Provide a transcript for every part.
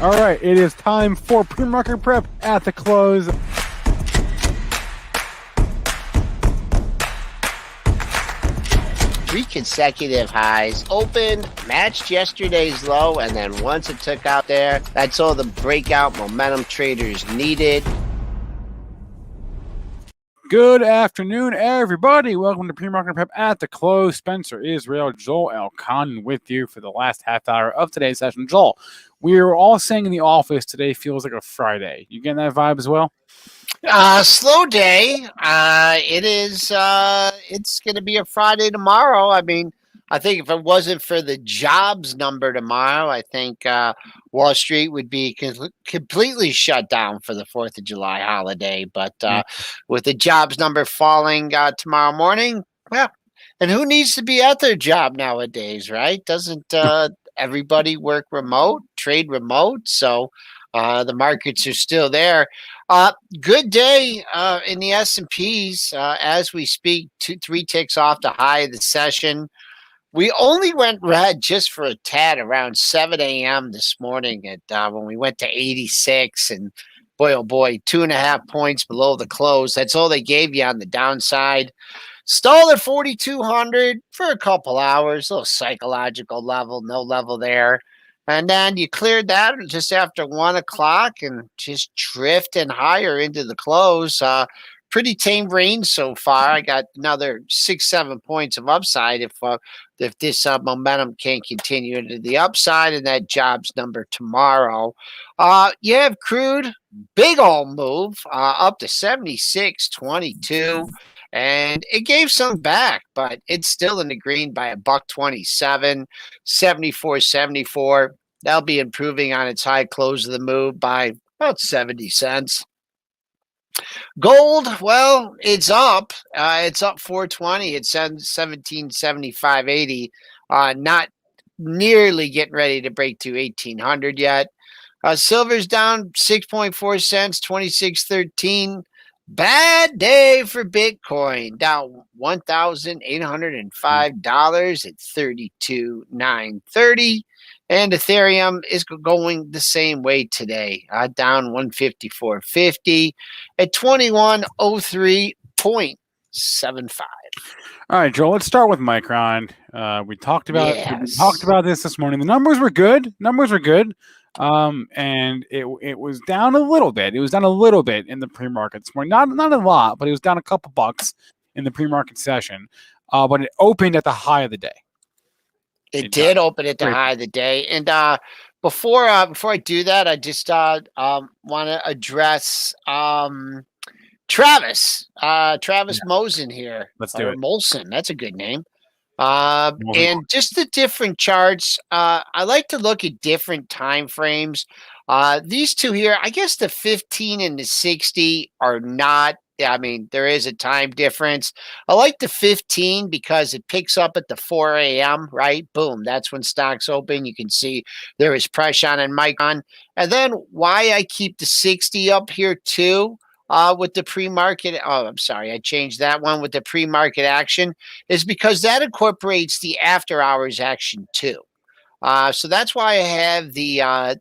All right, it is time for pre-market prep at the close. Three consecutive highs, opened, matched yesterday's low, and then once it took out there, that's all the breakout momentum traders needed. Good afternoon, everybody. Welcome to pre-market prep at the close. Spencer Israel, Joel Elconin with you for the last half hour of today's session. Joel, we were all saying in the office today feels like a Friday. You getting that vibe as well? Slow day. It is. It's going to be a Friday tomorrow. I mean, I think if it wasn't for the jobs number tomorrow, I think Wall Street would be completely shut down for the 4th of July holiday. But with the jobs number falling tomorrow morning, well, and who needs to be at their job nowadays, right? Doesn't everybody work remote, trade remote? So the markets are still there. Good day in the S&Ps as we speak. 3 ticks off the high of the session. We only went red just for a tad around 7 a.m. this morning at when we went to 86, and boy, oh boy, 2.5 points below the close. That's all they gave you on the downside. Stalled at 4,200 for a couple hours, a little psychological level, no level there. And then you cleared that just after 1 o'clock and just drifting higher into the close. Pretty tame range so far. I got another 6-7 points of upside if this momentum can continue into the upside, and that jobs number tomorrow. You have crude, big old move up to 76.22. And it gave some back, but it's still in the green by $1.27, 74.74. That'll be improving on its high close of the move by about 70 cents. Gold, well, it's up. It's up 420. It's 1775.80. Not nearly getting ready to break to 1800 yet. Silver's down 6.4 cents, 26.13. Bad day for Bitcoin, down $1,805 at 32,930. And Ethereum is going the same way today, down 154.50 at 2103.75. All right, Joel, let's start with Micron. We talked about this morning. The numbers were good. And it was down a little bit. It was down a little bit in the pre-market this morning. Not a lot, but it was down a couple bucks in the pre-market session. But it opened at the high of the day. It did open at the high of the day. And before I do that, I just want to address Travis Mosen here. Let's do it. Molson, that's a good name. And just the different charts. I like to look at different time frames. These two here, I guess the 15 and the 60 are not. I mean, there is a time difference. I like the 15 because it picks up at the 4 a.m., right? Boom. That's when stocks open. You can see there is pressure on Micron. And then why I keep the 60 up here too. With the pre-market, I'm sorry, I changed that one with the pre-market action, is because that incorporates the after-hours action too. So that's why I have the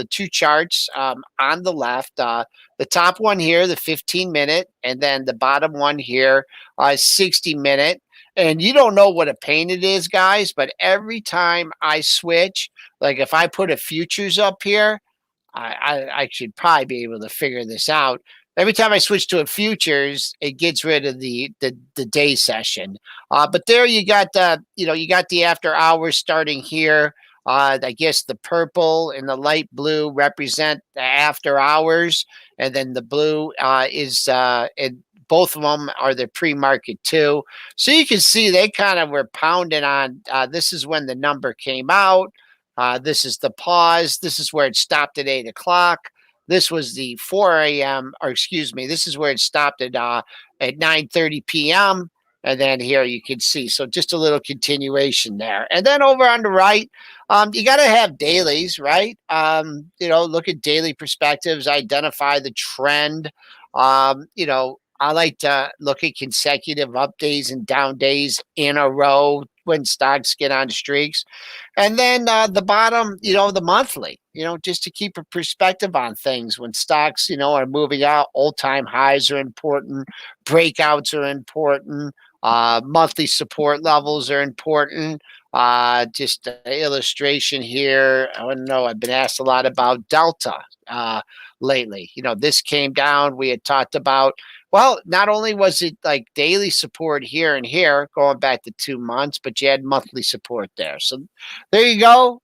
two charts on the left. The top one here, the 15-minute, and then the bottom one here, 60-minute. And you don't know what a pain it is, guys, but every time I switch, like if I put a futures up here, I should probably be able to figure this out. Every time I switch to a futures, it gets rid of the day session. But there you got the after hours starting here. I guess the purple and the light blue represent the after hours, and then the blue is and both of them are the pre-market too. So you can see they kind of were pounding on. This is when the number came out. This is the pause. This is where it stopped at 8 o'clock. This was the 4 a.m. or excuse me. This is where it stopped at 9:30 p.m. And then here you can see, so just a little continuation there. And then over on the right, you got to have dailies, right? Look at daily perspectives, identify the trend. I like to look at consecutive up days and down days in a row, when stocks get on streaks. And then the bottom, the monthly, just to keep a perspective on things when stocks, are moving out. All-time highs are important. Breakouts are important. Monthly support levels are important. Just an illustration here. I don't know. I've been asked a lot about Delta lately. This came down. We had talked about, well, not only was it like daily support here and here going back to 2 months, but you had monthly support there. So there you go.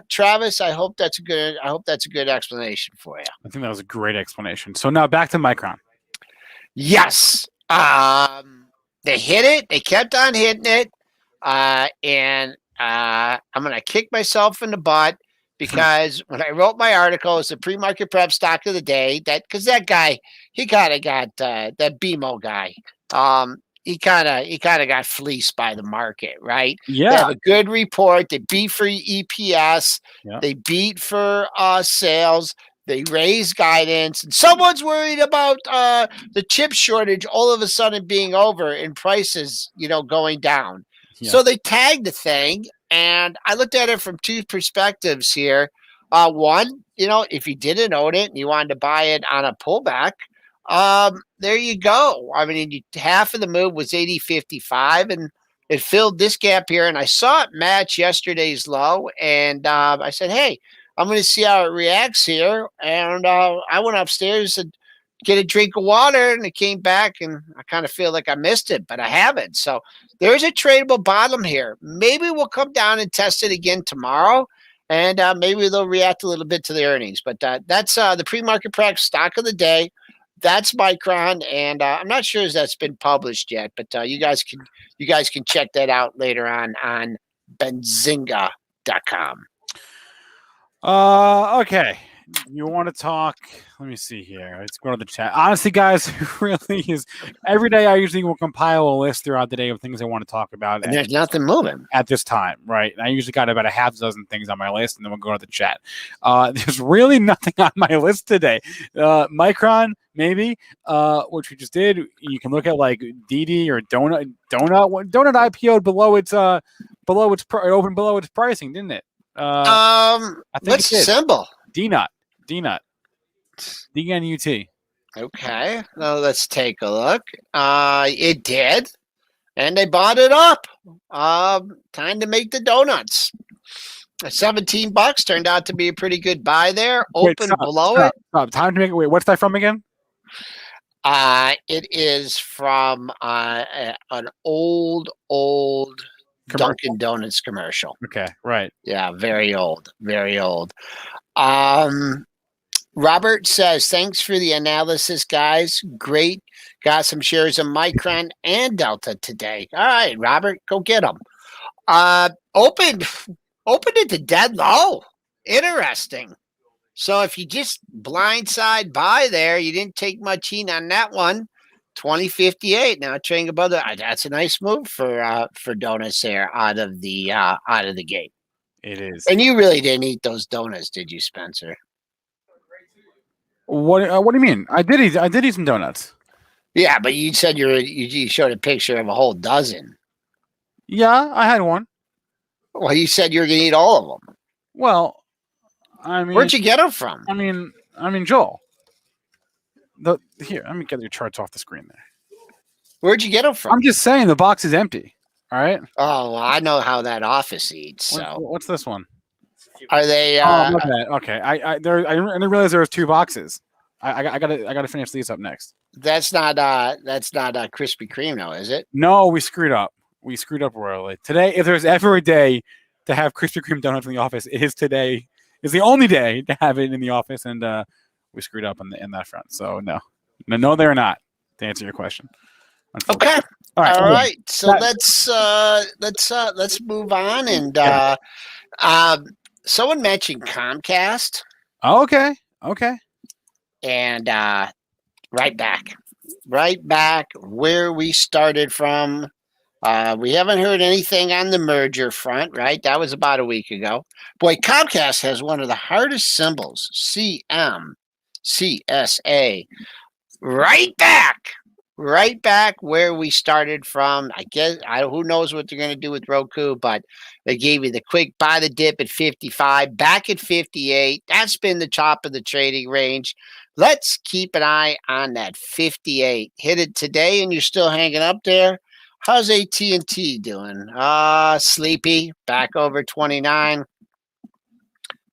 Travis, I hope that's a good explanation for you. I think that was a great explanation. So now back to Micron. Yes. They hit it. They kept on hitting it. And I'm going to kick myself in the butt because when I wrote my article, it's the pre-market prep stock of the day. Because that guy, he kind of got that BMO guy. He kind of got fleeced by the market, right? Yeah. They have a good report. They beat for EPS. Yeah. They beat for sales. They raise guidance, and someone's worried about the chip shortage all of a sudden being over and prices, going down. Yeah. So they tagged the thing, and I looked at it from two perspectives here. One, if you didn't own it and you wanted to buy it on a pullback, there you go. I mean, half of the move was 80.55, and it filled this gap here. And I saw it match yesterday's low, and I said, hey, I'm going to see how it reacts here. And I went upstairs and get a drink of water, and it came back, and I kind of feel like I missed it, but I haven't. So there's a tradable bottom here. Maybe we'll come down and test it again tomorrow, and maybe they'll react a little bit to the earnings. But that's the pre-market prep stock of the day. That's Micron, and I'm not sure if that's been published yet, but you guys can check that out later on Benzinga.com. Okay. You want to talk? Let me see here. Let's go to the chat. Honestly, guys, really is every day I usually will compile a list throughout the day of things I want to talk about. And there's nothing moving at this time, right? And I usually got about a half dozen things on my list, and then we'll go to the chat. There's really nothing on my list today. Micron, maybe, which we just did. You can look at like DD or Donut IPO'd below its opened below its pricing, didn't it? I think what's the symbol? DNUT. DNUT. Okay. Now let's take a look. It did. And they bought it up. Time to make the donuts. $17 turned out to be a pretty good buy there. Below it. Time to make it. Wait, what's that from again? It is from an old Dunkin' Donuts commercial. Okay, right. Yeah, very old. Robert says, thanks for the analysis, guys. Great. Got some shares of Micron and Delta today. All right, Robert, go get them. Opened it to dead low. Interesting. So if you just blindside buy there, you didn't take much heat on that one. 20.58 now trading above that. That's a nice move for donuts there out of the gate. It is. And you really didn't eat those donuts, did you, Spencer? What do you mean? I did eat some donuts. Yeah, but you said you showed a picture of a whole dozen. Yeah, I had one. Well, you said you were gonna eat all of them. Well, I mean, where'd you get them from? I mean, Joel. Here, let me get your charts off the screen there. Where'd you get them from? I'm just saying the box is empty. All right. Oh, well, I know how that office eats. So what's this one? Are they? Oh, okay. I didn't realize there was two boxes. I gotta finish these up next. That's not Krispy Kreme, though, is it? No, we screwed up. We screwed up royally today. If there's ever a day to have Krispy Kreme donuts in the office, it is today. It's the only day to have it in the office, and we screwed up in that front. So no, they're not. To answer your question. Okay. All right. So let's move on. And someone mentioned Comcast. Oh, okay. And right back where we started from. We haven't heard anything on the merger front, right? That was about a week ago. Boy, Comcast has one of the hardest symbols, CMCSA. Right back. right back where we started from. I guess who knows what they're going to do with Roku, but they gave you the quick buy the dip at 55, back at 58. That's been the top of the trading range. Let's keep an eye on that 58. Hit it today, and you're still hanging up there. How's AT&T doing? Sleepy, back over 29.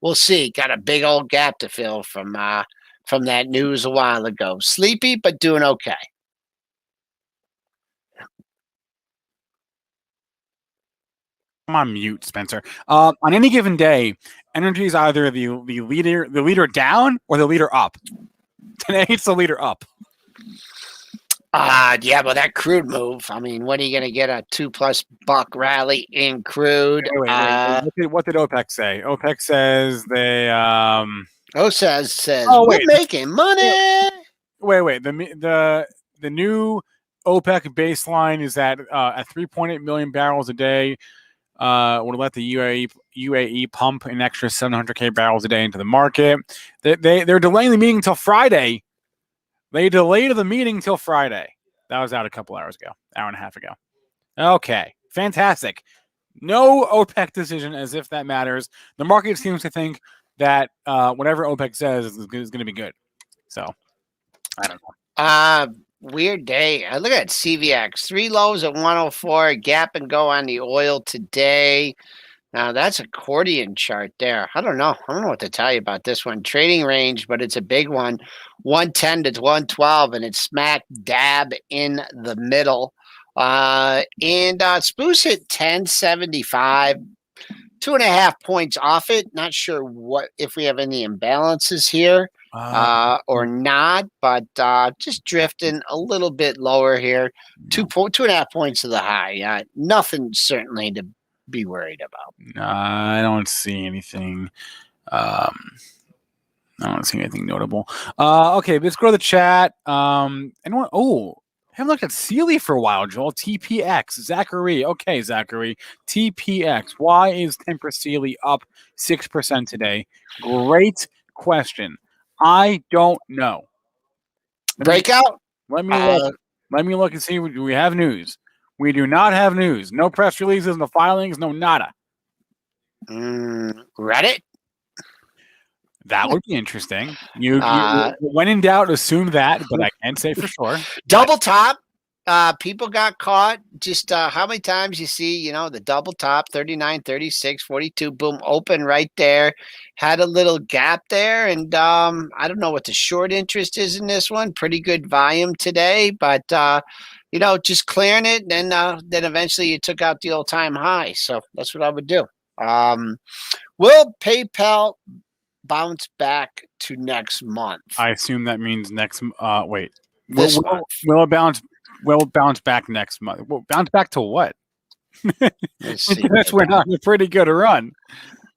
We'll see. Got a big old gap to fill from that news a while ago. Sleepy, but doing okay. I'm on mute, Spencer. On any given day, energy is either the leader down or the leader up. Today it's the leader up. Yeah, but that crude move. I mean, when are you going to get a $2+ rally in crude? Wait. What did OPEC say? OPEC says they says we're making money. Wait. The new OPEC baseline is at 3.8 million barrels a day. Would let the UAE pump an extra 700K barrels a day into the market. They're delaying the meeting until Friday. They delayed the meeting until Friday. That was out a couple hours ago, hour and a half ago. Okay, fantastic. No OPEC decision, as if that matters. The market seems to think that whatever OPEC says is going to be good. So, I don't know. Weird day. Look at CVX. 3 lows at 104. Gap and go on the oil today. Now that's accordion chart there. I don't know what to tell you about this one. Trading range, but it's a big one. 110 to 112, and it's smack dab in the middle. Spruce hit 1075. 2.5 points off it. Not sure if we have any imbalances here or not, but just drifting a little bit lower here. 2.5 points to the high. Nothing certainly to be worried about. I don't see anything. I don't see anything notable. Okay, let's go to the chat. Anyone? Haven't looked at Sealy for a while, Joel. TPX. Zachary. Okay, Zachary. TPX. Why is Tempur Sealy up 6% today? Great question. I don't know. Breakout? Let me look. Let me look and see. Do we have news? We do not have news. No press releases, no filings, no nada. Reddit? That would be interesting. You when in doubt, assume that, but I can't say for sure. Double top. People got caught. Just how many times you see, the double top, 39, 36, 42, boom, open right there. Had a little gap there. And I don't know what the short interest is in this one. Pretty good volume today, but just clearing it. And then eventually you took out the all-time high. So that's what I would do. Will PayPal bounce back to next month? I assume that means next. Wait. This month. Will it bounce? Will it bounce back next month? Well, bounce back to what? Let's see. That's we're not a pretty good run.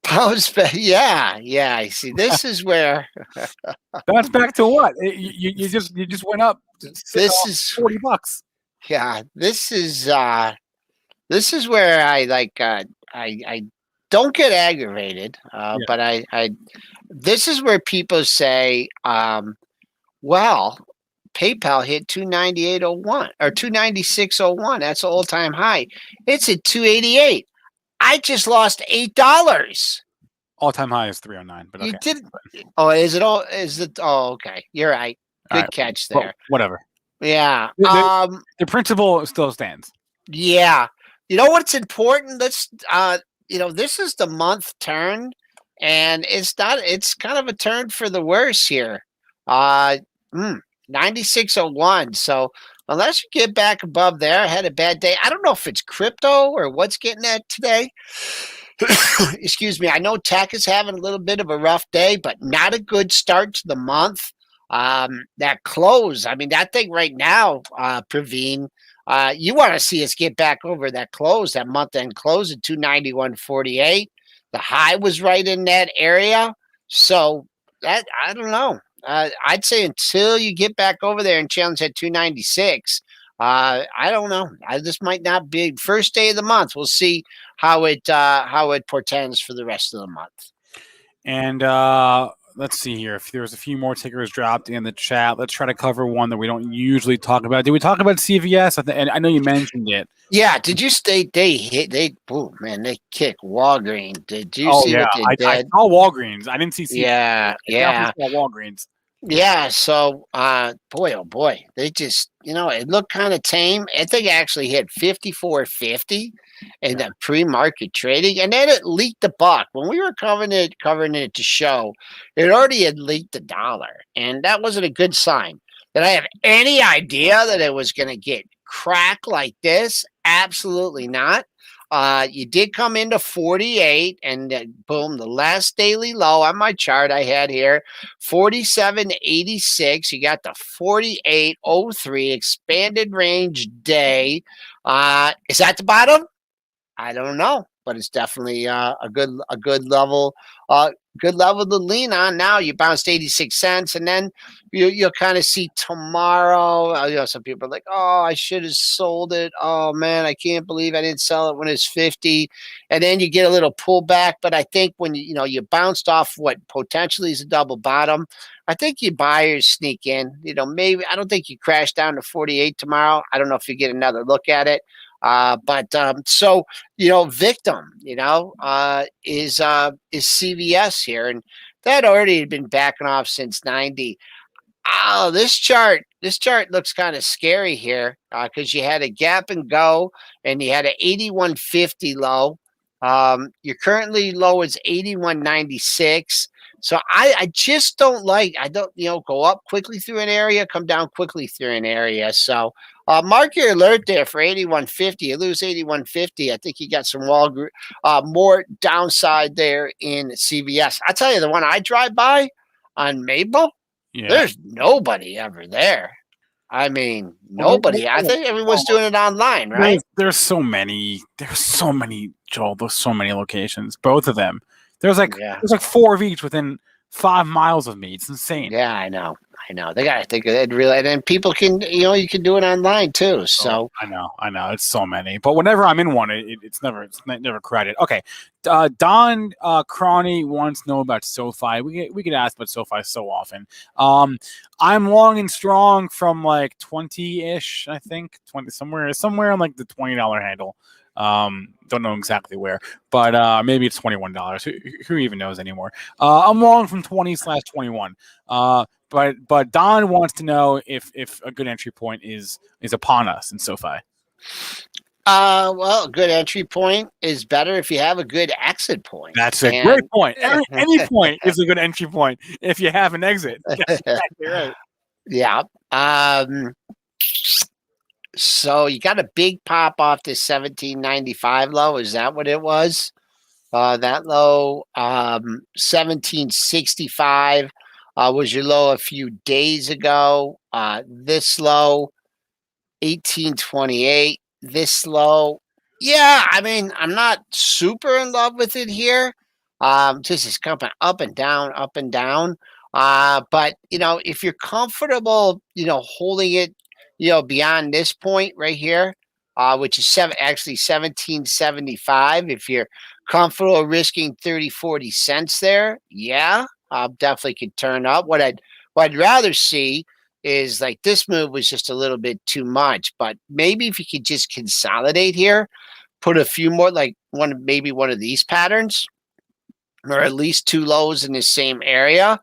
Bounce back. Yeah. I see. This is where bounce back to what? You just went up. This is $40. Yeah. This is where I don't get aggravated, but this is where people say, well, PayPal hit 298.01 or 296.01. That's an all-time high. It's at 288. I just lost $8. All-time high is 309. But okay. You did. Oh, is it all? Is it? Oh, okay. You're right. Good catch there. Well, whatever. Yeah. The principle still stands. Yeah. You know what's important? Let's. This is the month turn, and it's not. It's kind of a turn for the worse here. 96.01. So unless you get back above there, I had a bad day. I don't know if it's crypto or what's getting at today. Excuse me. I know tech is having a little bit of a rough day, but not a good start to the month. That close, I mean, that thing right now, Praveen, you want to see us get back over that close, that month-end close at 291.48. The high was right in that area. So that, I don't know. I'd say until you get back over there and challenge at 296, I don't know. This might not be first day of the month. We'll see how it portends for the rest of the month. And let's see here. If there's a few more tickers dropped in the chat, let's try to cover one that we don't usually talk about. Did we talk about CVS? And I know you mentioned it. Yeah, did you stay? Oh man, they kick Walgreens. Did you Oh see yeah, what they I did? saw Walgreens. I didn't see CVS. Yeah, I definitely yeah. saw Walgreens. Yeah, so boy oh boy, they just it looked kind of tame. I think it actually hit 54.50 in Yeah. the pre-market trading, and then it leaked the buck. When we were covering it to show, it already had leaked the dollar, and that wasn't a good sign. Did I have any idea that it was gonna get cracked like this? Absolutely not. You did come into 48, and boom, the last daily low on my chart I had here 47.86. You got the 48.03 expanded range day. Is that the bottom? I don't know, but it's definitely a good level. Good level to lean on. Now you bounced 86 cents, and then you'll kind of see tomorrow. Some people are like, "Oh, I should have sold it. Oh man, I can't believe I didn't sell it when it's 50." And then you get a little pullback. But I think when you bounced off what potentially is a double bottom, I think you buyers sneak in. Maybe I don't think you crash down to 48 tomorrow. I don't know if you get another look at it. So victim, is CVS here, and that already had been backing off since 90. Oh, this chart looks kind of scary here because you had a gap and go, and you had an 81.50 low. Your currently low is 81.96. So I just don't like. I don't go up quickly through an area, come down quickly through an area. So mark your alert there for 81.50. You lose 81.50. I think you got some more downside there in CVS. I tell you, the one I drive by on Maple. Yeah. There's nobody ever there. I mean, nobody. I think everyone's doing it online, right? There's so many. Joel. There's so many locations. Both of them. There's like 4 of each within 5 miles of me. It's insane. Yeah, I know. They got to think of it really, and then people can, you can do it online too. So I know. It's so many, but whenever I'm in one, it's never crowded. Okay, Don Cronny wants to know about SoFi. We get asked about SoFi so often. I'm long and strong from like 20-ish. I think 20 somewhere on like the $20 handle. Don't know exactly where, but maybe it's $21. Who even knows anymore? I'm long from 20/21. But Don wants to know if a good entry point is upon us in SoFi. well, a good entry point is better if you have a good exit point. That's a great point. Any point is a good entry point if you have an exit. That's exactly right. Yeah. So you got a big pop off this 1795 low. Is that what it was? That low, 1765 was your low a few days ago. This low, 1828. This low, yeah. I mean, I'm not super in love with it here. Just is coming up and down, up and down. But if you're comfortable, holding it, beyond this point right here, which is 1775. If you're comfortable risking 30-40 cents there, yeah, definitely could turn up. What I'd rather see is like this move was just a little bit too much, but maybe if you could just consolidate here, put a few more, like maybe one of these patterns, or at least two lows in the same area.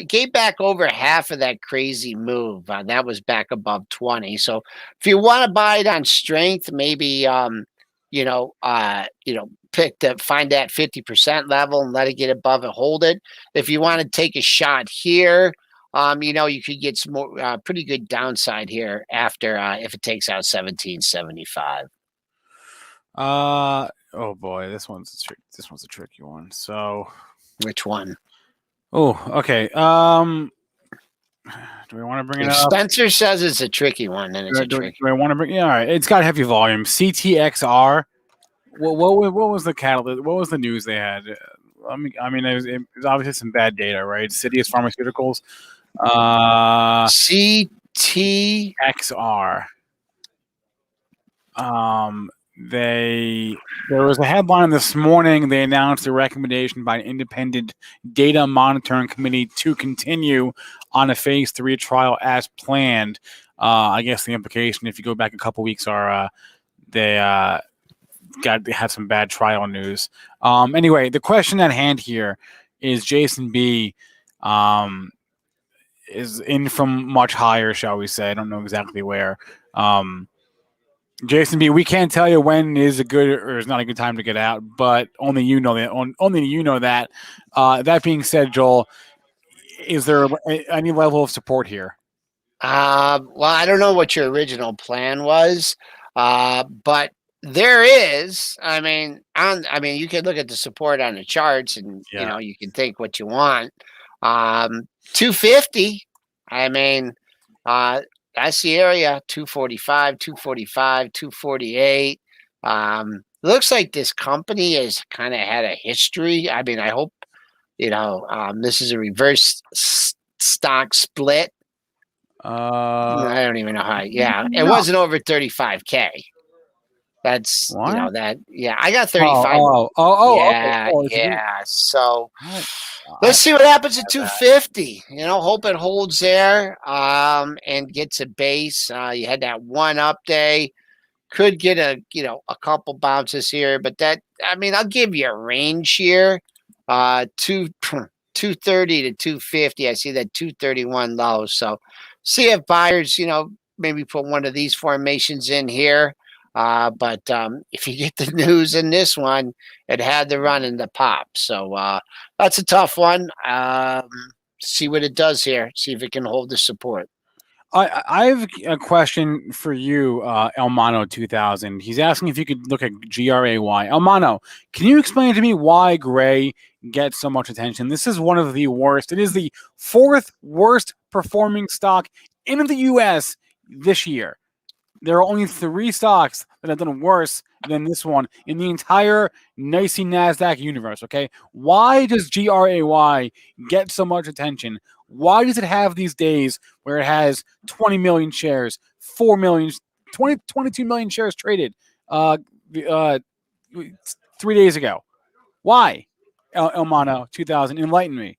Gave back over half of that crazy move. That was back above 20. So if you want to buy it on strength, maybe find that 50% level and let it get above and hold it. If you want to take a shot here, you could get some more pretty good downside here after if it takes out 1775. Oh boy, this one's a tricky one. So which one? Oh, okay. Do we want to bring it up? Spencer says it's a tricky one, then it's a tricky. Do I want to bring? Yeah, all right. It's got heavy volume. CTXR. What was the catalyst? What was the news they had? I mean, it was obviously some bad data, right? Citius Pharmaceuticals. CTXR. there was a headline this morning. They announced a recommendation by an independent data monitoring committee to continue on a phase 3 trial as planned. I guess the implication, if you go back a couple weeks, are they had some bad trial news. Anyway, the question at hand here is Jason B. Is in from much higher, shall we say? I don't know exactly where. Jason B, we can't tell you when is a good or is not a good time to get out, but only you know that. Only you know that. That being said, Joel, is there any level of support here? Well, I don't know what your original plan was, but there is. I mean, you can look at the support on the charts, and Yeah. you can think what you want. 250. I mean, that's the area. 245, 245, 248. Looks like this company has kind of had a history. I mean, I hope this is a reverse stock split. I don't even know how. Yeah, it wasn't over 35K. That's what? that. Yeah, I got 35. Okay. Yeah. So let's see what happens at 250. Hope it holds there. And gets a base. You had that one up day. Could get a couple bounces here, but I'll give you a range here. 230 to 250. I see that 231 low. So see if buyers, maybe put one of these formations in here. But if you get the news in this one, it had the run in the pop. So that's a tough one. See what it does here. See if it can hold the support. I have a question for you, Elmano 2000. He's asking if you could look at GRAY. Elmano, can you explain to me why gray gets so much attention? This is one of the worst. It is the 4th worst performing stock in the U.S. this year. There are only 3 stocks that have done worse than this one in the entire NYSE NASDAQ universe, okay? Why does GRAY get so much attention? Why does it have these days where it has 20 million shares, 4 million, 22 million shares traded 3 days ago? Why? Elmano 2000, enlighten me.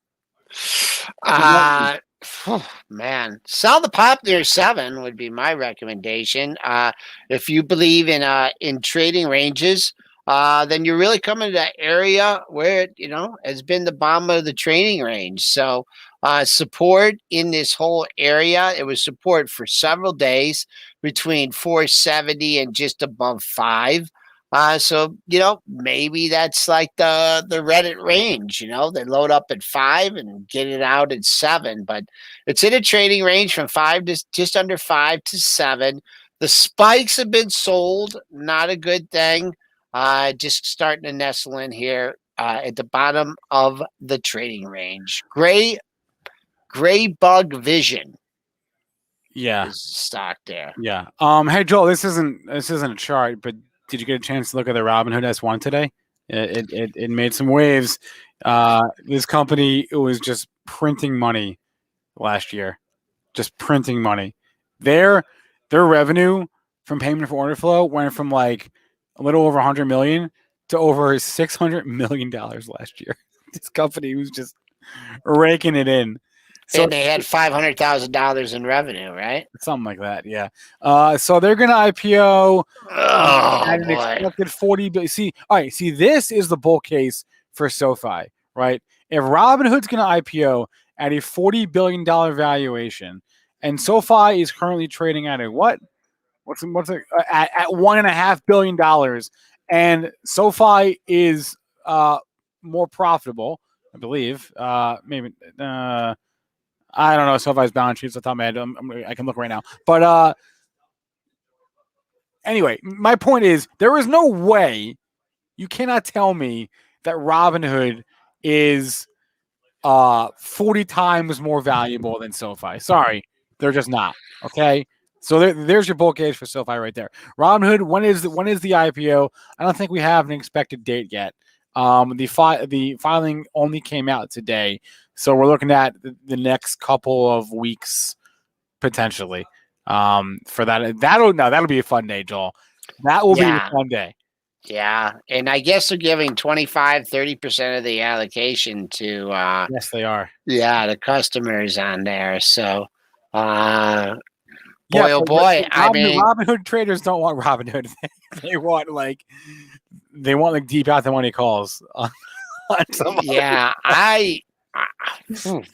Man, sell the pop near 7 would be my recommendation. If you believe in trading ranges, then you're really coming to that area where it has been the bottom of the trading range. So support in this whole area. It was support for several days between 470 and just above 5. So maybe that's like the Reddit range. They load up at 5 and get it out at 7, but it's in a trading range from 5 to just under 5 to 7. The spikes have been sold, not a good thing. Just starting to nestle in here at the bottom of the trading range. Gray Bug Vision. Yeah, is the stock there. Yeah. Hey Joel, this isn't a chart, but did you get a chance to look at the Robinhood S1 today? It made some waves. This company, it was just printing money last year, just printing money. Their revenue from payment for order flow went from like a little over 100 million to over $600 million last year. This company was just raking it in. So, and they had $500,000 in revenue, right? Something like that, yeah. So they're going to IPO at an expected 40 billion. See, this is the bull case for SoFi, right? If Robinhood's going to IPO at a $40 billion valuation, and SoFi is currently trading at a what? What's it at $1.5 billion, and SoFi is more profitable, I believe. Maybe. I don't know SoFi's balance sheets off the top of my head. I can look right now. But anyway, my point is there is no way you cannot tell me that Robinhood is 40 times more valuable than SoFi. Sorry, they're just not. Okay. So there's your bull case for SoFi right there. Robinhood, when is the IPO? I don't think we have an expected date yet. The filing only came out today, so we're looking at the next couple of weeks potentially. For that, that'll be a fun day, Joel. That will be the Yeah. fun day. Yeah. And I guess they're giving 25-30% of the allocation to Yes, they are. the customers on there. So Yeah, boy, oh but boy. I mean, Robinhood traders don't want Robinhood. They want like deep out the money calls on somebody. yeah,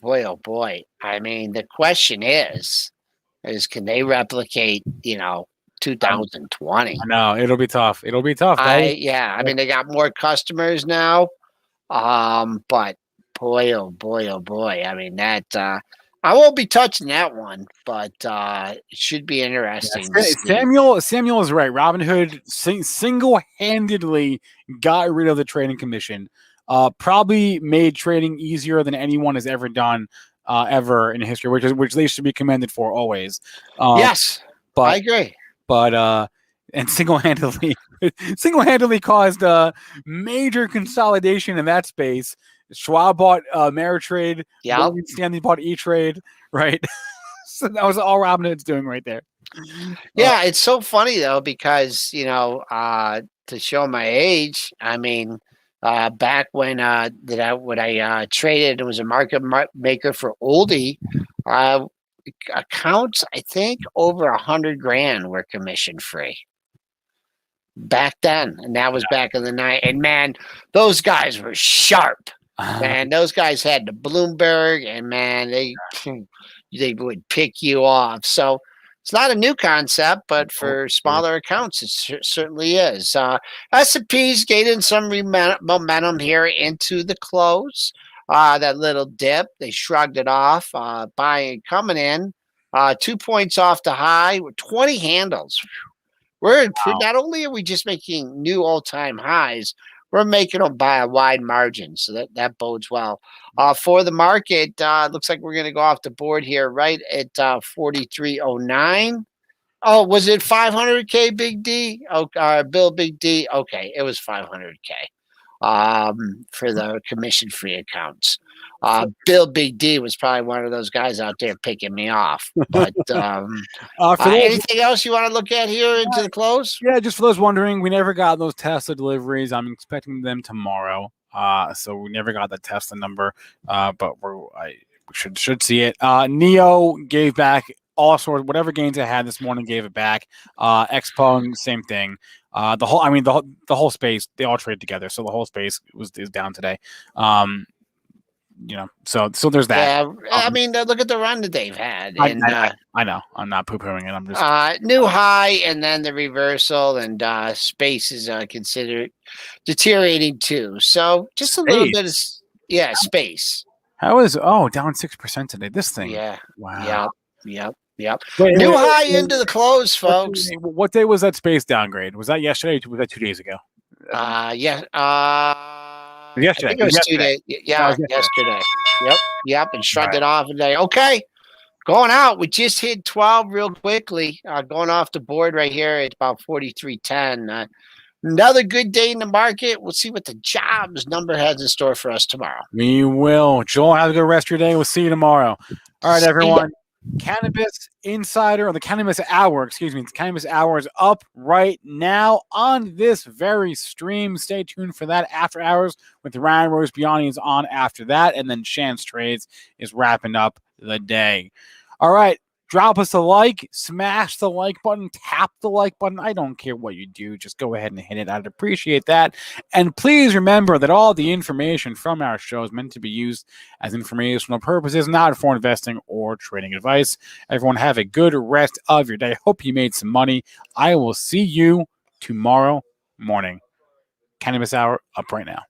boy, oh boy. I mean, the question is can they replicate, 2020? I know it'll be tough. It'll be tough. I mean, they got more customers now. But boy, oh boy, oh boy. I mean, that I won't be touching that one, but it should be interesting to see. Samuel is right. Robinhood single-handedly got rid of the trading commission. Probably made trading easier than anyone has ever done ever in history, which they should be commended for always. Yes, I but agree. And single-handedly caused major consolidation in that space. Schwab bought Ameritrade. Yeah. Morgan Stanley bought E-Trade. Right. So that was all Robinhood's doing right there. Yeah, it's so funny though because to show my age, I mean, back when I traded and was a market maker for oldie, accounts I think over 100 grand were commission free back then, and that was back in the night. And man, those guys were sharp. Man, those guys had the Bloomberg, and man, they would pick you off. So it's not a new concept, but for smaller accounts, it certainly is. S&P's gaining some momentum here into the close. That little dip, they shrugged it off. Buying coming in, 2 points off the high, 20 handles. Not only are we just making new all-time highs, we're making them by a wide margin, so that bodes well. For the market, looks like we're going to go off the board here right at 43.09. Oh, was it 500K Big D? Oh, Bill Big D. Okay, it was 500K for the commission-free accounts. Bill Big D was probably one of those guys out there picking me off. But anything else you want to look at here into the close? Yeah, just for those wondering, we never got those Tesla deliveries. I'm expecting them tomorrow. So we never got the Tesla number. But we should see it. Neo gave back all sorts, whatever gains I had this morning, gave it back. Xpeng, same thing. The whole space, they all traded together, so the whole space is down today. So there's that. Yeah, I mean, look at the run that they've had. And I know. I'm not poo-pooing it. I'm just new high and then the reversal, and space is considered deteriorating too. So just a little bit of space. How is down 6% today? This thing. Yeah. Wow. Yep. New high into the close, folks. What day was that space downgrade? Was that yesterday or was that 2 days ago? Yeah. Yesterday. I think it was 2 days. Yeah, yesterday. Yep. And shrugged it off today. Okay. Going out. We just hit 12 real quickly. Going off the board right here at about 43.10. Another good day in the market. We'll see what the jobs number has in store for us tomorrow. We will. Joel, have a good rest of your day. We'll see you tomorrow. All right, everyone. Cannabis Insider, or the Cannabis Hour, the Cannabis Hour is up right now on this very stream. Stay tuned for that. After Hours with Ryan Rose Biani is on after that, and then Chance Trades is wrapping up the day. All right. Drop us a like, smash the like button, tap the like button. I don't care what you do. Just go ahead and hit it. I'd appreciate that. And please remember that all the information from our show is meant to be used as informational purposes, not for investing or trading advice. Everyone have a good rest of your day. Hope you made some money. I will see you tomorrow morning. Cannabis Hour up right now.